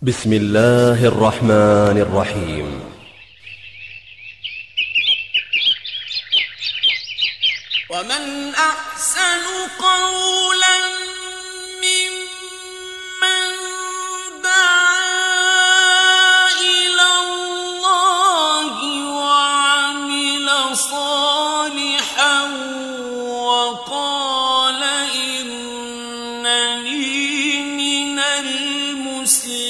بسم الله الرحمن الرحيم ومن أحسن قولا ممن دعا إلى الله وعمل صالحا وقال إنني من المسلمين.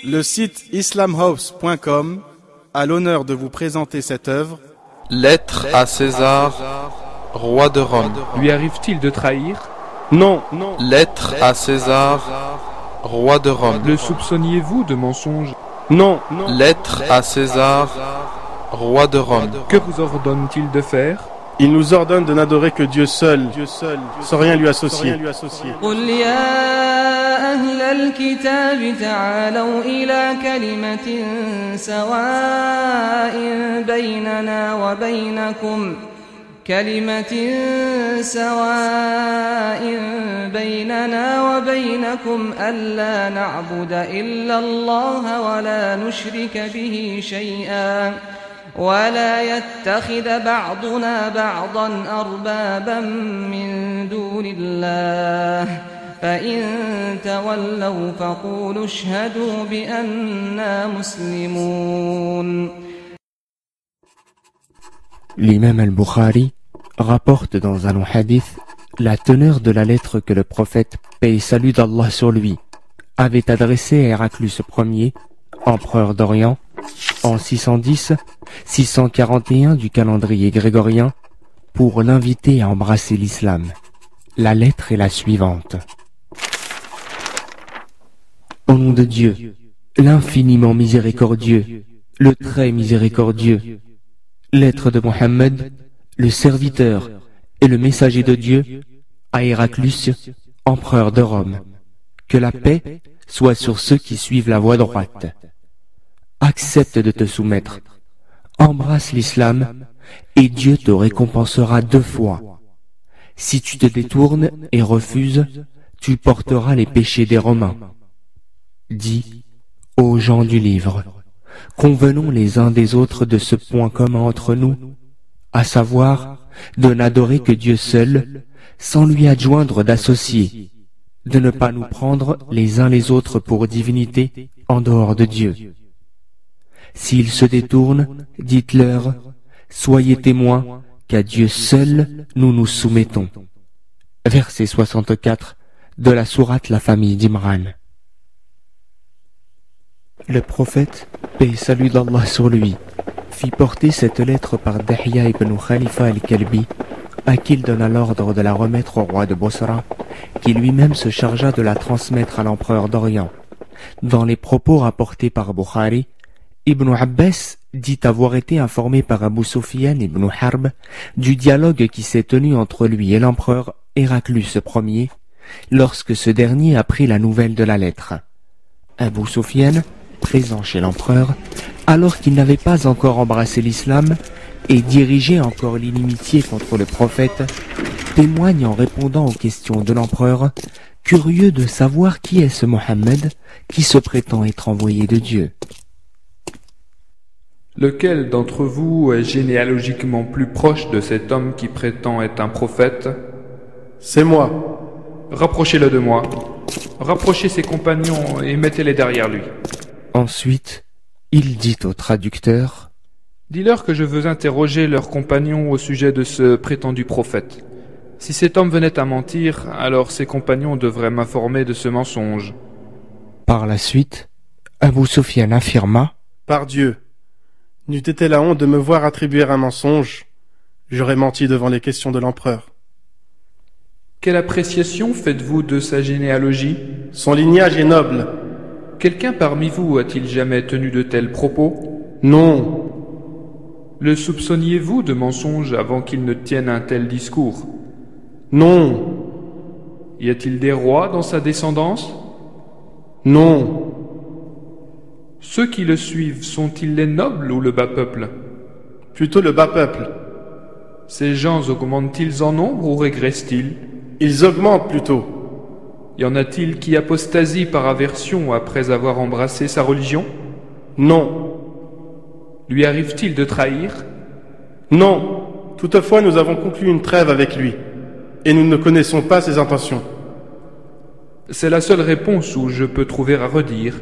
Le site islamhouse.com a l'honneur de vous présenter cette œuvre. Lettre à César, roi de Rome. Lui arrive-t-il de trahir? Non. Lettre à César, roi de Rome. Le soupçonniez-vous de mensonge? Non. Lettre à César, roi de Rome. Que vous ordonne-t-il de faire? Il nous ordonne de n'adorer que Dieu seul, sans rien lui associer. قل يا أهل الكتاب تعالوا إلى كلمة سواء بيننا وبينكم ألا نعبد إلا الله ولا نشرك به شيئا ولا يتخذ بعضنا بعضا أربابا من دون الله فإن تولوا فقولوا اشهدوا بأننا مسلمون. L'imam al-Bukhari rapporte dans un long hadith la teneur de la lettre que le prophète, paix et salut d'Allah sur lui, avait adressée à Héraclius Ier, empereur d'Orient, en 610-641 du calendrier grégorien, pour l'inviter à embrasser l'islam. La lettre est la suivante. Au nom de Dieu, l'infiniment miséricordieux, le très miséricordieux, lettre de Mohammed, le serviteur et le messager de Dieu, à Héraclius, empereur de Rome. Que la paix soit sur ceux qui suivent la voie droite. Accepte de te soumettre, embrasse l'islam, et Dieu te récompensera 2 fois. Si tu te détournes et refuses, tu porteras les péchés des Romains. Dis aux gens du livre, convenons les uns des autres de ce point commun entre nous, à savoir de n'adorer que Dieu seul, sans lui adjoindre d'associés, de ne pas nous prendre les uns les autres pour divinité en dehors de Dieu. S'ils se détournent, dites-leur, soyez témoins qu'à Dieu seul nous nous soumettons. Verset 64 de la sourate La famille d'Imran. Le prophète, paix et salut d'Allah sur lui, fit porter cette lettre par Dihya ibn Khalifa al-Kalbi, à qui il donna l'ordre de la remettre au roi de Bosra, qui lui-même se chargea de la transmettre à l'empereur d'Orient. Dans les propos rapportés par Bukhari, Ibn Abbas dit avoir été informé par Abu Sufyan ibn Harb du dialogue qui s'est tenu entre lui et l'empereur Héraclius Ier, lorsque ce dernier apprit la nouvelle de la lettre. Abu Sufyan, présent chez l'empereur, alors qu'il n'avait pas encore embrassé l'islam et dirigeait encore l'inimitié contre le prophète, témoigne en répondant aux questions de l'empereur, curieux de savoir qui est ce Mohammed qui se prétend être envoyé de Dieu. Lequel d'entre vous est généalogiquement plus proche de cet homme qui prétend être un prophète? C'est moi. Rapprochez-le de moi. Rapprochez ses compagnons et mettez-les derrière lui. Ensuite, il dit au traducteur, Dis-leur que je veux interroger leurs compagnons au sujet de ce prétendu prophète. Si cet homme venait à mentir, alors ses compagnons devraient m'informer de ce mensonge. Par la suite, Abu Sufyan affirma, Par Dieu, n'eût été la honte de me voir attribuer un mensonge, j'aurais menti devant les questions de l'empereur. Quelle appréciation faites-vous de sa généalogie? Son lignage est noble. Quelqu'un parmi vous a-t-il jamais tenu de tels propos? Non. Le soupçonniez-vous de mensonge avant qu'il ne tienne un tel discours? Non. Y a-t-il des rois dans sa descendance? Non. Ceux qui le suivent sont-ils les nobles ou le bas peuple? Plutôt le bas peuple. Ces gens augmentent-ils en nombre ou régressent-ils? Ils augmentent plutôt. Y en a-t-il qui apostasient par aversion après avoir embrassé sa religion? Non. Lui arrive-t-il de trahir? Non. Toutefois, nous avons conclu une trêve avec lui, et nous ne connaissons pas ses intentions. C'est la seule réponse où je peux trouver à redire.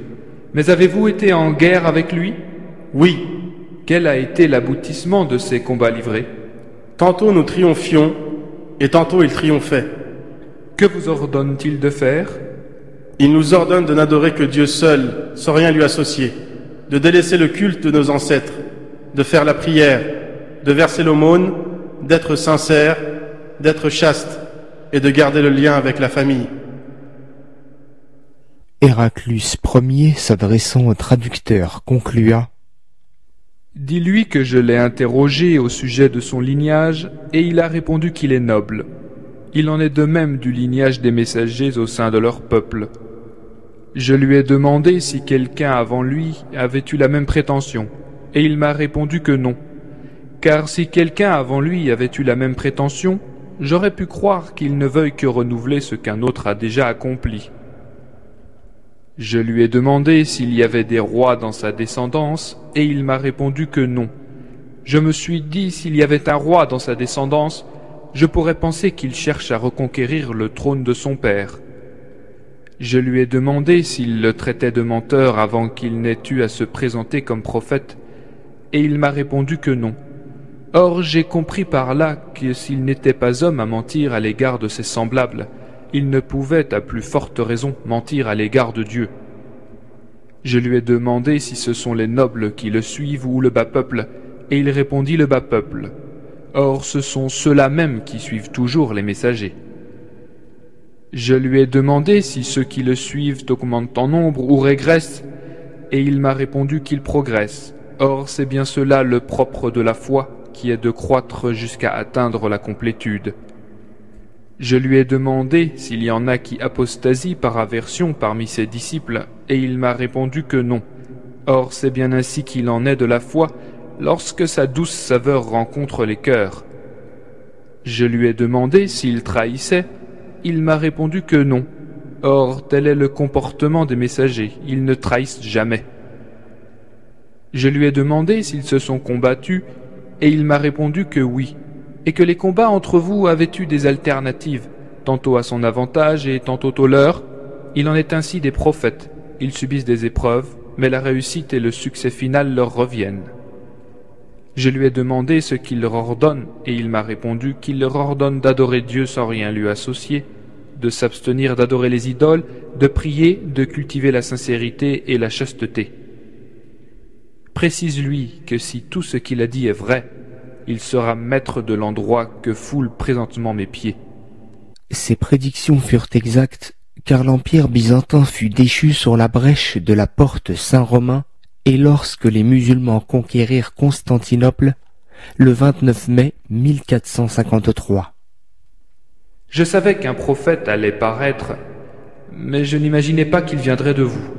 Mais avez-vous été en guerre avec lui? Oui. Quel a été l'aboutissement de ces combats livrés? Tantôt nous triomphions, et tantôt il triomphait. Que vous ordonne-t-il de faire? Il nous ordonne de n'adorer que Dieu seul, sans rien lui associer, de délaisser le culte de nos ancêtres, de faire la prière, de verser l'aumône, d'être sincère, d'être chaste, et de garder le lien avec la famille. Héraclus Ier, s'adressant au traducteur, conclua: Dis-lui que je l'ai interrogé au sujet de son lignage, et il a répondu qu'il est noble. Il en est de même du lignage des messagers au sein de leur peuple. Je lui ai demandé si quelqu'un avant lui avait eu la même prétention, et il m'a répondu que non. Car si quelqu'un avant lui avait eu la même prétention, j'aurais pu croire qu'il ne veuille que renouveler ce qu'un autre a déjà accompli. Je lui ai demandé s'il y avait des rois dans sa descendance, et il m'a répondu que non. Je me suis dit, s'il y avait un roi dans sa descendance, je pourrais penser qu'il cherche à reconquérir le trône de son père. Je lui ai demandé s'il le traitait de menteur avant qu'il n'ait eu à se présenter comme prophète, et il m'a répondu que non. Or j'ai compris par là que s'il n'était pas homme à mentir à l'égard de ses semblables, il ne pouvait, à plus forte raison, mentir à l'égard de Dieu. Je lui ai demandé si ce sont les nobles qui le suivent ou le bas peuple, et il répondit le bas peuple. Or ce sont ceux-là même qui suivent toujours les messagers. Je lui ai demandé si ceux qui le suivent augmentent en nombre ou régressent, et il m'a répondu qu'ils progressent. Or c'est bien cela le propre de la foi, qui est de croître jusqu'à atteindre la complétude. Je lui ai demandé s'il y en a qui apostasient par aversion parmi ses disciples, et il m'a répondu que non. Or c'est bien ainsi qu'il en est de la foi, lorsque sa douce saveur rencontre les cœurs. Je lui ai demandé s'il trahissait, il m'a répondu que non. Or tel est le comportement des messagers, ils ne trahissent jamais. Je lui ai demandé s'ils se sont combattus, et il m'a répondu que oui, et que les combats entre vous avaient eu des alternatives, tantôt à son avantage et tantôt au leur. Il en est ainsi des prophètes, ils subissent des épreuves, mais la réussite et le succès final leur reviennent. Je lui ai demandé ce qu'il leur ordonne, et il m'a répondu qu'il leur ordonne d'adorer Dieu sans rien lui associer, de s'abstenir d'adorer les idoles, de prier, de cultiver la sincérité et la chasteté. Précise-lui que si tout ce qu'il a dit est vrai, il sera maître de l'endroit que foulent présentement mes pieds. Ces prédictions furent exactes, car l'Empire byzantin fut déchu sur la brèche de la porte Saint-Romain, et lorsque les musulmans conquérirent Constantinople, le 29 mai 1453. Je savais qu'un prophète allait paraître, mais je n'imaginais pas qu'il viendrait de vous.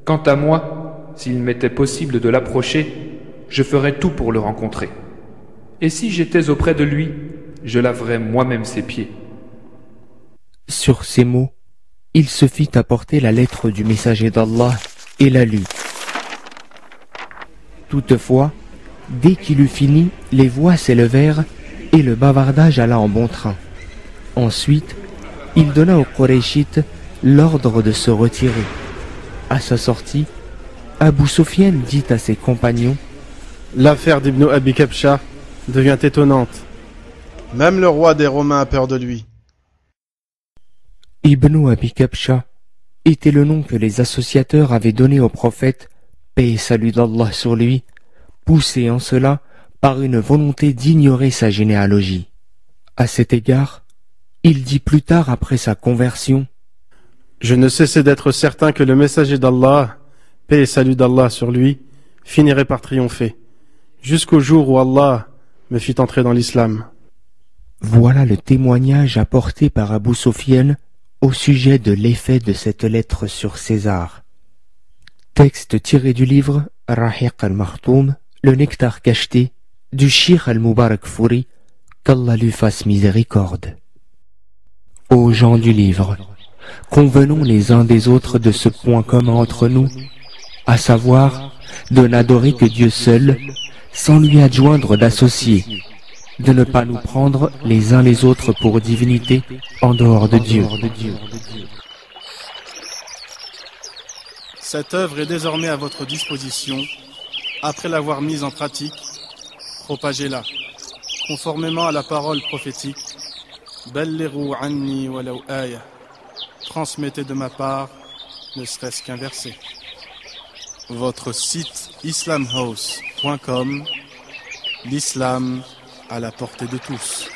Quant à moi, s'il m'était possible de l'approcher, je ferais tout pour le rencontrer. Et si j'étais auprès de lui, je laverais moi-même ses pieds. Sur ces mots, il se fit apporter la lettre du messager d'Allah et la lut. Toutefois, dès qu'il eut fini, les voix s'élevèrent et le bavardage alla en bon train. Ensuite, il donna aux Qurayshites l'ordre de se retirer. À sa sortie, Abu Sufyan dit à ses compagnons: L'affaire d'Ibn Abi Kabsha devient étonnante. Même le roi des Romains a peur de lui. Ibn Abi Kabsha était le nom que les associateurs avaient donné au prophète, paix et salut d'Allah sur lui, poussé en cela par une volonté d'ignorer sa généalogie. À cet égard, il dit plus tard après sa conversion: Je ne cessais d'être certain que le messager d'Allah, paix et salut d'Allah sur lui, finirait par triompher, jusqu'au jour où Allah me fit entrer dans l'islam. Voilà le témoignage apporté par Abu Sufyan au sujet de l'effet de cette lettre sur César. Texte tiré du livre Rahiq al-Makhtoum, le nectar cacheté, du Cheikh al-Mubarak Fouri, qu'Allah lui fasse miséricorde. Aux gens du livre, Convenons les uns des autres de ce point commun entre nous, à savoir de n'adorer que Dieu seul, sans lui adjoindre d'associés, de ne pas nous prendre les uns les autres pour divinités en dehors de Dieu. Cette œuvre est désormais à votre disposition. Après l'avoir mise en pratique, propagez-la, conformément à la parole prophétique. Ballighu anni walau aya. Transmettez de ma part, ne serait-ce qu'un verset. Votre site islamhouse.com, l'islam à la portée de tous.